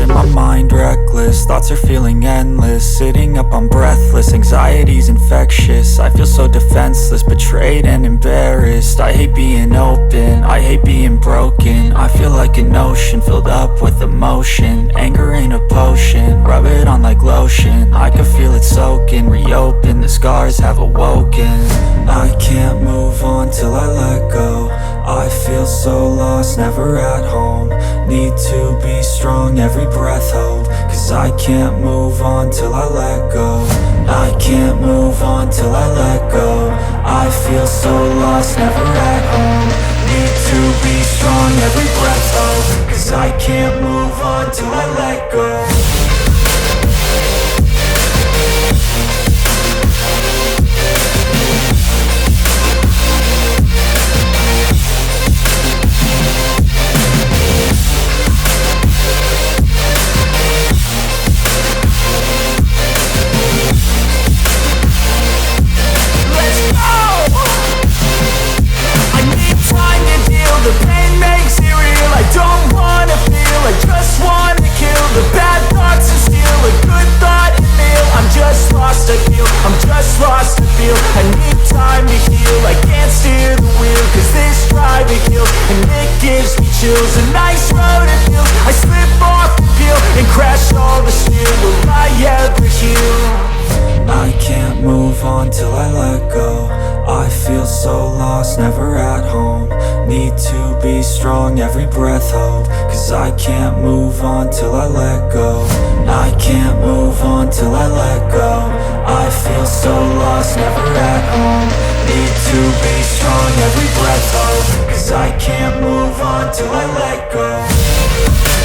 In my mind reckless, thoughts are feeling endless. Sitting up, I'm breathless, anxiety's infectious. I feel so defenseless, betrayed and embarrassed. I hate being open, I hate being broken. I feel like an ocean filled up with emotion. Anger ain't a potion, rub it on like lotion. I can feel it soaking, reopen, the scars have awoken. I can't move on till I let go. I feel so lost, never at home. Need to be strong, every breath hold. Cause I can't move on till I let go. I can't move on till I let go. I feel so lost, never at home. Need to be strong, every breath hold. Cause I can't move on till I let go. The pain makes it real, I don't wanna feel, I just wanna kill the bad thoughts and steal a good thought and meal. I'm just lost, I feel, I'm just lost, I feel. I need time to heal, I can't steer the wheel. Cause this drive it kills, and it gives me chills. A nice road it feels, I slip off the peel and crash all the steel. Will I ever heal? I can't move on till I let go. I feel so lost, never at home. Need to be strong, every breath hold. Cause I can't move on till I let go. I can't move on till I let go. I feel so lost, never at home. Need to be strong, every breath hold. Cause I can't move on till I let go.